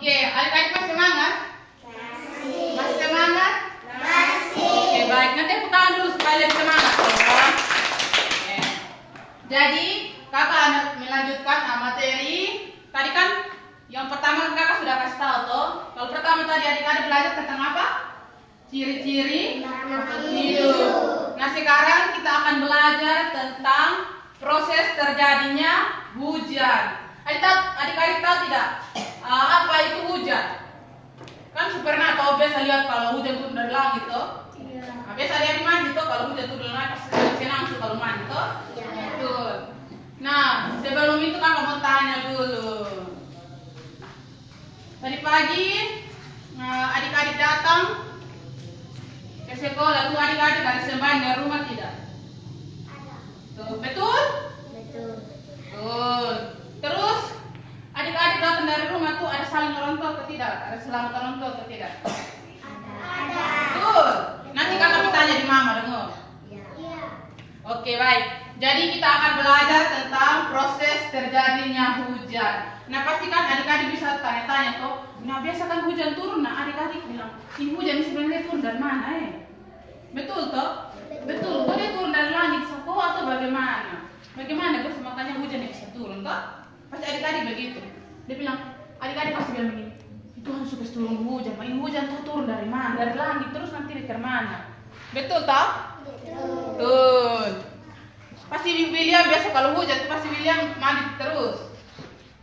Oke, adik-adik masih semangat? Masih semangat? Oke, baik. Nanti aku tahan dulu supaya lebih semangat. Ya. Oke. Jadi, kakak akan melanjutkan materi. Tadi kan yang pertama kakak sudah kasih tahu toh. Kalau pertama tadi adik-adik belajar tentang apa? Ciri-ciri hidup. Nah, sekarang kita akan belajar tentang proses terjadinya hujan. Adik-adik tahu tidak? Apa itu hujan? Kan pernah atau biasa lihat kalau hujan turun dari langit toh? Iya. Nah, biasa lihat di mandi toh kalau hujan turun dari langit pasti senang tuh kalau mandi toh? Iya. Betul. Nah, sebelum itu kakak mau tanya dulu. Tadi pagi adik-adik datang ke sekolah tuh adik-adik ada sembahyang dari rumah tidak? Ada. Tuh, betul? Betul. Betul. Terus adik-adik datang dari rumah tuh ada saling orang tua atau tidak? Ada selamat orang tua atau tidak? Ada. Betul. Nanti kakak bertanya di mama dengar. Iya. Oke, baik. Jadi kita akan belajar tentang proses terjadinya hujan. Nah, pastikan adik-adik bisa tanya-tanya toh. Nah, biasa kan hujan turun. Nah, adik-adik bilang, ini hujan sebenarnya turun dari mana ya? Betul toh? Betul. Kok dia turun dari langit sako atau bagaimana? Bagaimana terus makanya hujan bisa turun toh? Pasti adik-adik begitu. Dia bilang, adik-adik pasti bilang begini, itu harus suka turun hujan. Ini hujan tuh turun dari mana? Dari langit terus nanti ke mana? Betul toh? Betul. Pasti William biasa kalau hujan pasti William mandi terus.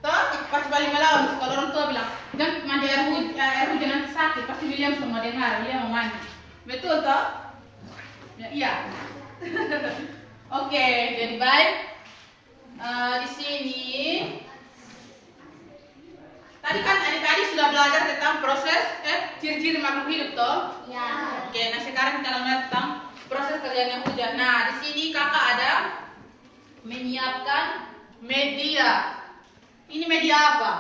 Toh? Pasti balik melawan. Kalau orang tua bilang, jangan mandi air hujan nanti sakit. Pasti William semua dengar, William mau mandi. Betul toh? Ya, iya. Oke, jadi baik. Di sini tadi kan adik-adik sudah belajar tentang proses ciri-ciri makhluk hidup toh? Ya. Oke, nah sekarang kita belajar tentang proses terjadinya hujan. Nah, di sini kakak ada menyiapkan media. Ini media apa?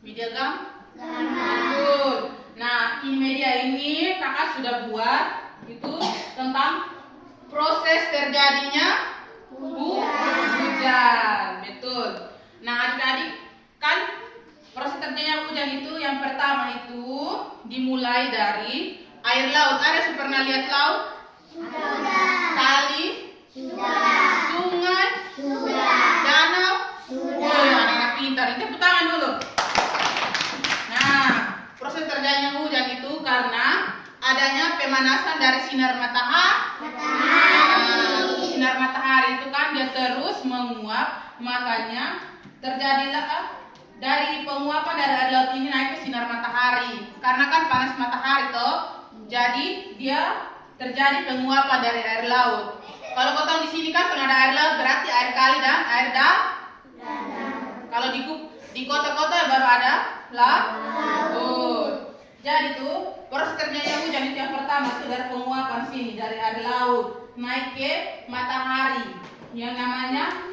Media gambar. Nah, ini media ini kakak sudah buat itu tentang proses terjadinya hujan. Betul. Nah, adik-adik kan proses terjadinya hujan itu yang pertama itu dimulai dari air laut. Ada pernah lihat laut? Sudah. Kali? Sudah. Sungai? Sudah. Danau? Sudah. Anak-anak pintar. Tepuk tangan dulu. Nah, proses terjadinya hujan itu karena adanya pemanasan dari sinar matahari. Sinar matahari itu kan dia terus menguap, makanya terjadilah dari penguapan dari air laut ini naik ke sinar matahari. Karena kan panas matahari toh, jadi dia terjadi penguapan dari air laut. Kalau kau tahu di sini kan kalau ada air laut berarti air kali dan air danau. Kalau di kota-kota baru ada laut. Jadi tuh proses terjadinya hujan itu yang pertama itu dari penguapan sini dari air laut naik ke matahari yang namanya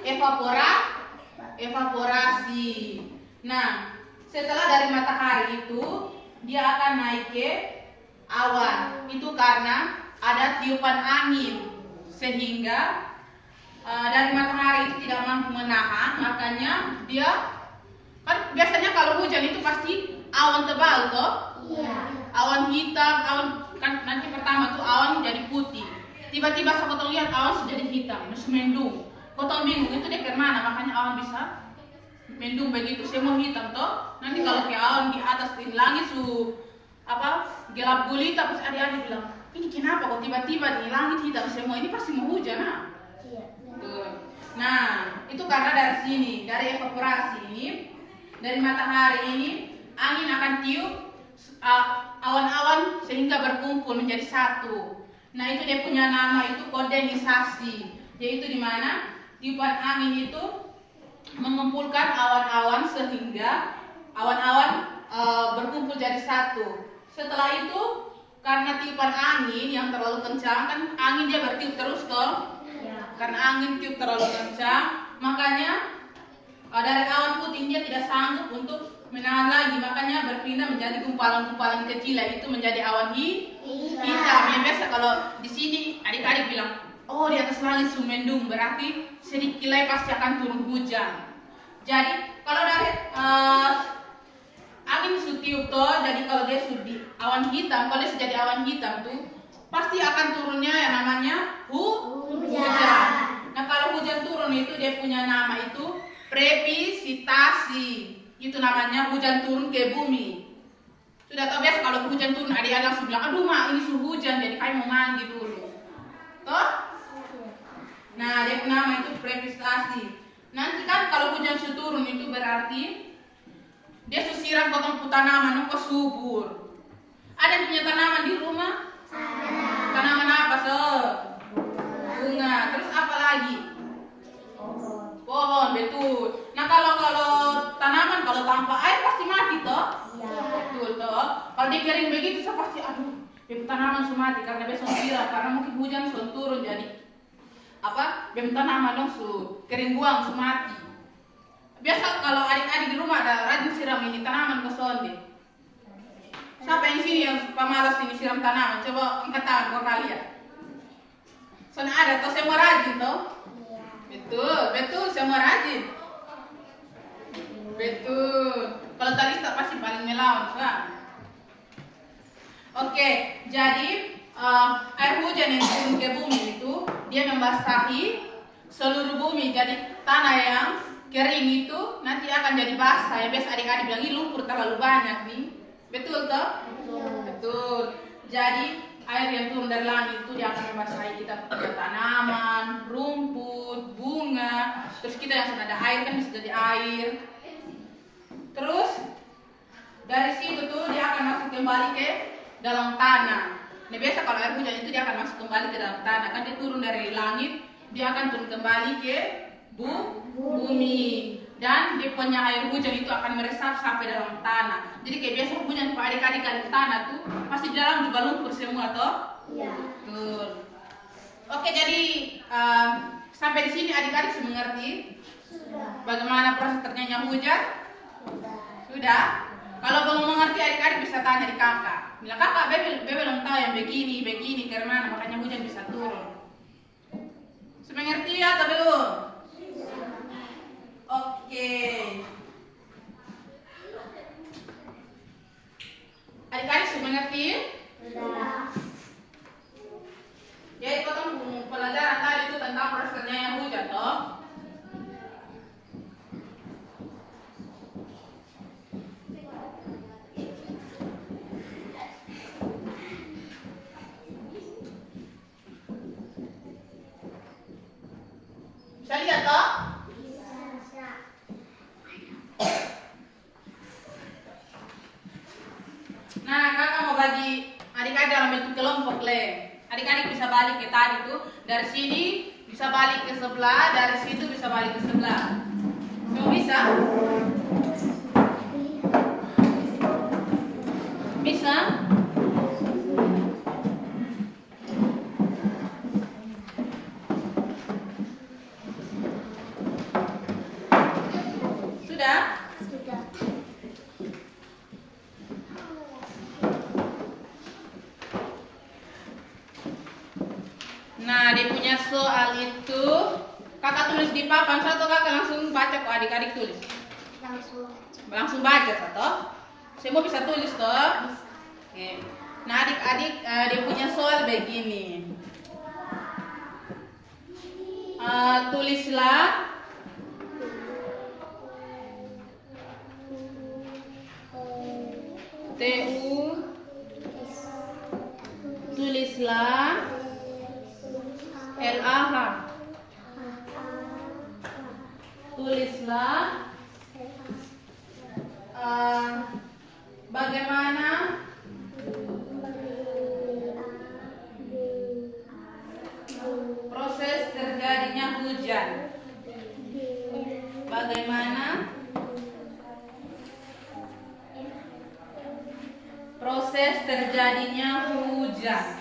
evaporasi. Nah, setelah dari matahari itu dia akan naik ke awan. Itu karena ada tiupan angin sehingga dari matahari itu tidak mampu menahan, makanya dia kan biasanya kalau hujan itu pasti awan tebal toh? Iya. Awan hitam, awan kan nanti pertama tuh awan jadi putih. Tiba-tiba saya potong lihat awan sudah jadi hitam, terus mendung. Potong bingung itu dia kemana? Makanya awan bisa mendung begitu semua hitam toh. Nanti kalau ke awan di atas di langit gelap gulita, terus adik-adik bilang, ini kenapa kok tiba-tiba di langit hitam semua? Ini pasti mau hujan Iya. Nah, itu karena dari sini, dari evaporasi ini, dari matahari ini, angin akan tiup awan-awan sehingga berkumpul menjadi satu. Nah, itu dia punya nama itu kondenisasi, yaitu di mana tiupan angin itu mengumpulkan awan-awan sehingga awan-awan berkumpul jadi satu. Setelah itu karena tiupan angin yang terlalu kencang kan angin dia bertiup terus toh. Ya. Karena angin tiup terlalu kencang, makanya dari awan putih dia tidak sanggup untuk menahan lagi, makanya berpindah menjadi gumpalan-gumpalan kecil, itu menjadi awan hitam. Yang biasa kalau di sini adik-adik bilang, oh di atas langit mendung, berarti sedikit lagi pasti akan turun hujan. Jadi kalau dari angin tiup toh, jadi kalau dia sudah di awan hitam, kalau dia sudah jadi awan hitam tuh pasti akan turunnya yang namanya hujan. Nah kalau hujan turun itu dia punya nama itu presipitasi. Itu namanya hujan turun ke bumi. Sudah tahu biasa kalau hujan turun adik langsung bilang, aduh mak ini suruh hujan, jadi kayak mau mandi dulu. Toh? Nah dia punya nama itu presipitasi. Nanti kan kalau hujan turun itu berarti dia siram potong tanaman, kok subur. Ada yang punya tanaman di rumah? Tanaman apa bunga. Terus apa lagi? Pohon, betul. Nah kalau tanaman kalau tanpa air pasti mati toh? Betul toh. Kalau dikering begitu saya pasti aduh, tanaman sudah mati karena besok siram, karena mungkin hujan sudah turun jadi tanaman dong kering buang sudah mati. Biasa kalau adik-adik di rumah ada rajin siram ini tanaman ke sonde. Siapa yang sini yang pemalas ini siram tanaman? Coba angkat tangan buat kalian. Soalnya ada toh semua rajin toh? Betul semua rajin. Betul. Kalau tadi tak pasti paling melawan, kan? Oke, jadi air hujan yang turun ke bumi itu dia membasahi seluruh bumi. Jadi tanah yang kering itu nanti akan jadi basah ya. Biasa adik-adik bilang ini lumpur terlalu banyak nih. Betul toh? Betul. Jadi air yang turun dari langit itu dia akan membasahi kita punya tanaman, rumput, bunga. Terus kita yang sudah ada air kan bisa jadi air. Terus dari situ tuh dia akan masuk kembali ke dalam tanah. Nah biasa kalau air hujan itu dia akan masuk kembali ke dalam tanah. Kan dia turun dari langit, dia akan turun kembali ke bumi. Dan dia punya air hujan itu akan meresap sampai dalam tanah. Jadi kayak biasa hujan kalau adik-adik kali ke tanah tuh pasti di dalam juga lumpur semua toh? Iya. Betul. Oke, jadi sampai di sini adik-adik sudah mengerti? Sudah. Bagaimana proses terjadinya hujan? Sudah. Kalau belum mengerti adik-adik bisa tanya di kakak. Bila kakak bebe belum tahu yang begini karena makanya hujan bisa turun. Sudah mengerti atau belum? Oke. Adik-adik sudah mengerti? Sudah. Jadi potong pelajaran tadi itu tentang proses terjadinya hujan toh? Bisa lihat toh? Nah, kakak mau bagi adik-adik dalam bentuk kelompok le. Adik-adik bisa balik ke tadi tuh, dari sini bisa balik ke sebelah, dari situ bisa balik ke sebelah. Semua bisa? Bisa? Sudah? Sudah. Nah, dia punya soal itu kakak tulis di papan satu, kakak langsung baca kok adik-adik tulis. Langsung baca satu. Semua bisa tulis toh? Oke. Nah, adik-adik dia punya soal begini. Tulislah tulislah LAH. Tulislah bagaimana proses terjadinya hujan. Bagaimana proses terjadinya hujan.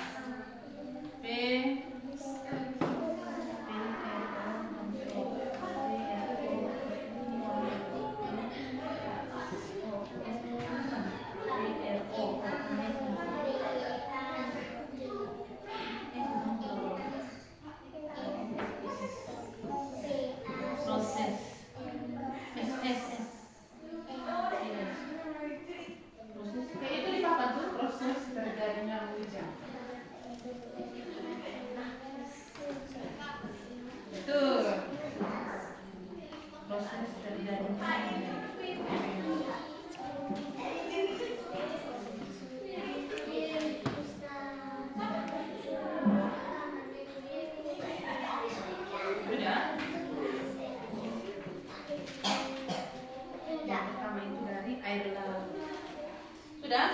Sudah?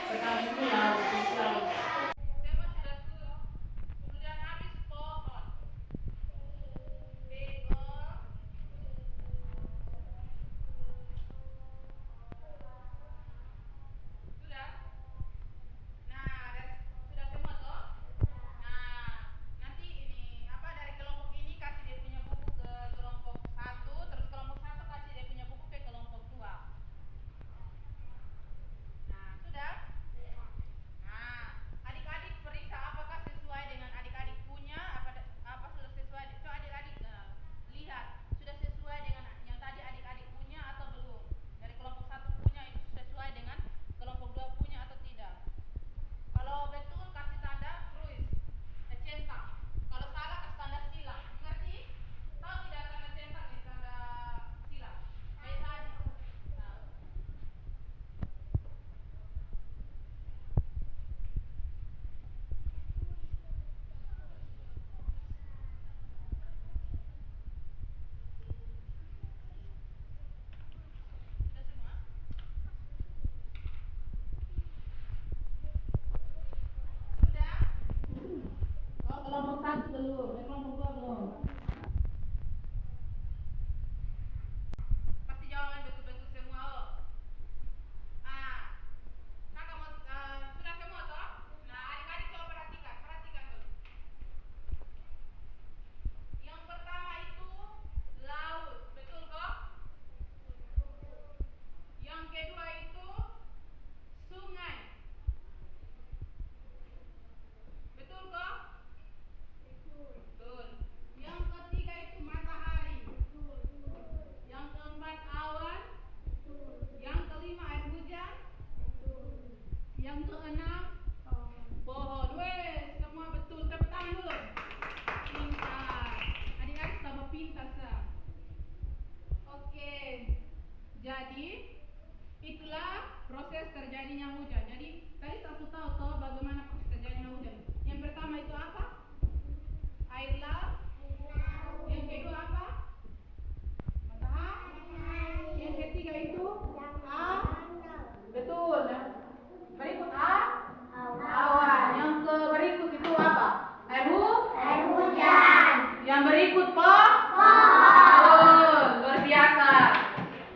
Pertama itu laut, laut. Tema sudah tuh. Sudah habis pohon. Bengong. Sudah? Nah, sudah semua toh? Nah, nanti ini apa dari kelompok ini kasih dia punya buku ke kelompok satu, terus kelompok satu kasih dia punya buku ke kelompok dua. Nah, sudah? Nah, adik-adik periksa apakah sesuai dengan adik-adik punya, apa sudah sesuai. Coba adik-adik lihat sudah sesuai dengan yang tadi adik-adik punya atau belum. Dari kelompok satu punya itu sesuai dengan kelompok dua punya atau tidak. Kalau betul kasih tanda terus centang. Kalau salah kasih tanda silang. Ngerti? Tahu tidak tanda centang ini tanda silang? Kayak tadi. Nah, sudah semua? Sudah? Oh, kelompok satu belum, kelompok dua belum. Pasti jawaban betul-betul semua. Oh. Ah, kakak mau sudah semua toh? Nah, adik-adik coba perhatikan, perhatikan dulu. Yang pertama itu laut, betul kok? Yang kedua itu sungai, betul kok? Betul. Yang ketiga itu matahari. Yang keempat awan. Yang kelima air hujan. Yang keenam pohon. Wes, semua betul. Tepuk tangan dulu. Pintar. Adik-adik tambah pintar sah. Oke. Jadi itulah proses terjadinya hujan. Jadi tadi aku tahu toh bagaimana proses terjadinya hujan. Yang pertama itu apa? Air laut. Yang kedua apa? Matahari. Yang ketiga itu betul. Berikut awan. Yang berikut itu apa? Air hujan. Yang berikut pohon. Luar biasa.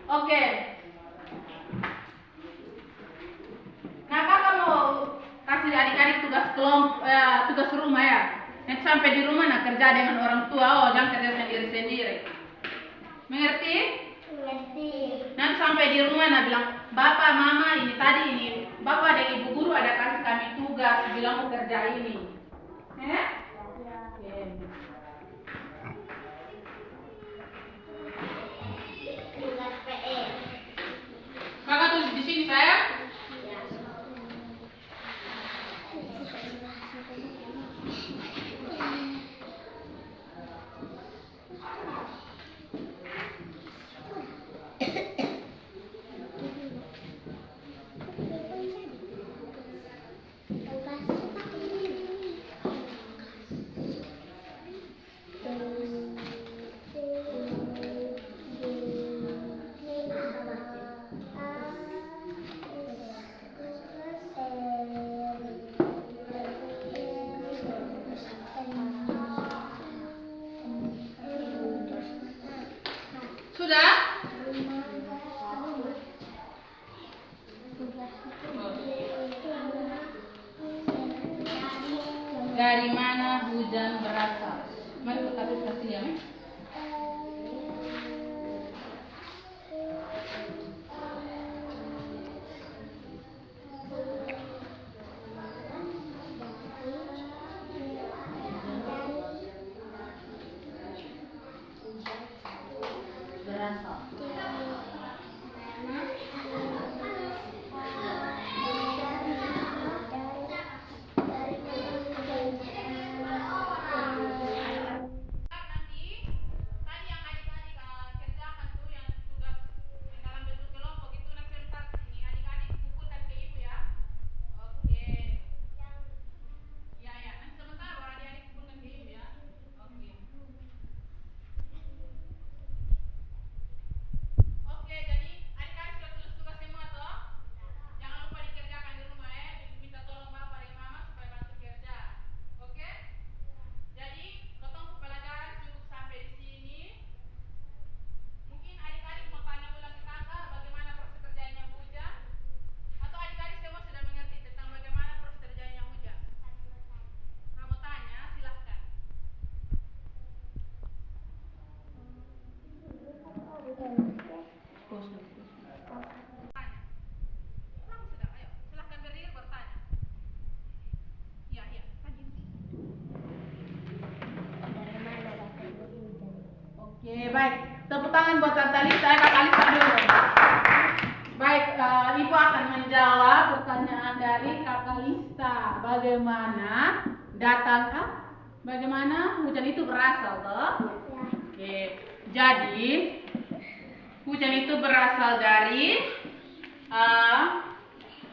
Oke. Nah, kakak mau kasih adik-adik tugas rumah ya. Nanti sampai di rumah nak kerja dengan orang tua. Oh, jangan kerja sendiri-sendiri. Mengerti? Mengerti. Nanti sampai di rumah nak bilang, bapak, mama, ini tadi ini, bapak dan ibu guru ada kasih kami tugas, bilang mau kerja ini. Tugas PR. Kakak tulis di sini saya. Sudah? Dari mana hujan berasal? Mari kita kasih ya. Berasal. Nanti Oke, baik. Tepuk tangan buat Tante Lisa, Kak Lisa dulu. Baik, Ibu akan menjawab pertanyaan dari Kak Lisa. Bagaimana hujan itu berasal, toh? Oke, jadi hujan itu berasal dari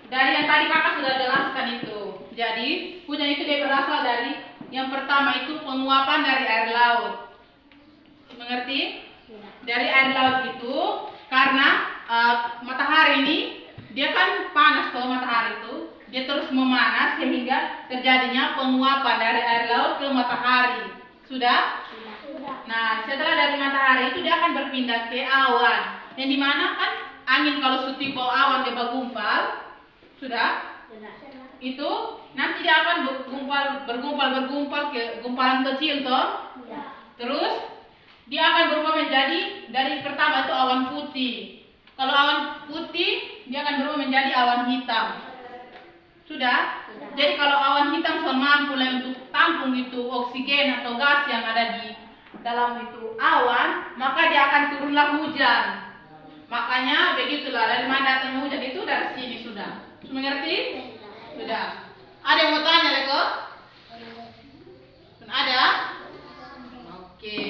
yang tadi kakak sudah jelaskan itu. Jadi hujan itu dia berasal dari yang pertama itu penguapan dari air laut. Mengerti? Dari air laut itu karena matahari ini dia kan panas tuh, matahari itu dia terus memanas sehingga terjadinya penguapan dari air laut ke matahari. Sudah? Nah, setelah dari matahari itu dia akan berpindah ke awan. Yang dimana kan angin kalau setiap awan dia bergumpal, sudah? Itu nanti dia akan bergumpal ke gumpalan kecil toh. Terus dia akan berubah menjadi dari pertama itu awan putih. Kalau awan putih dia akan berubah menjadi awan hitam. Sudah? Jadi kalau awan hitam sudah mampu untuk tampung itu oksigen atau gas yang ada di dalam itu awan, maka dia akan turunlah hujan. Makanya begitulah dari mana datangnya hujan itu dari sini sudah. Mengerti? Sudah. Ada yang mau tanya, Leko? Ada? Oke.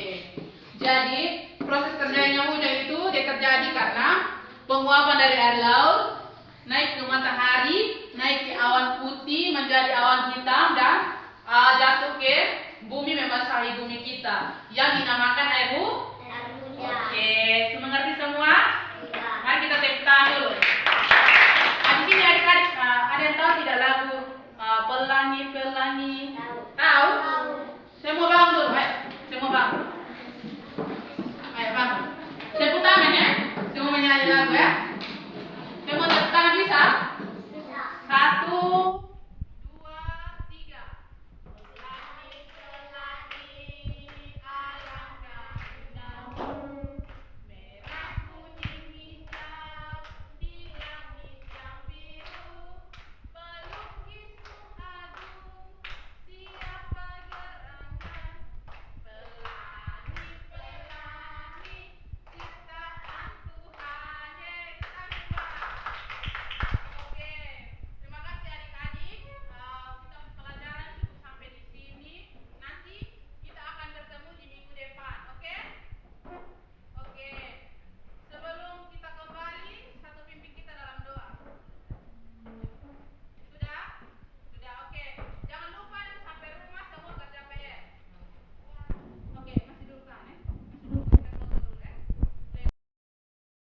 Jadi proses terjadinya hujan itu dia terjadi karena penguapan dari air laut naik ke matahari, naik ke awan putih menjadi awan hitam dan jatuh ke bumi, membasahi bumi kita yang dinamakan air hujan. Oke, mengerti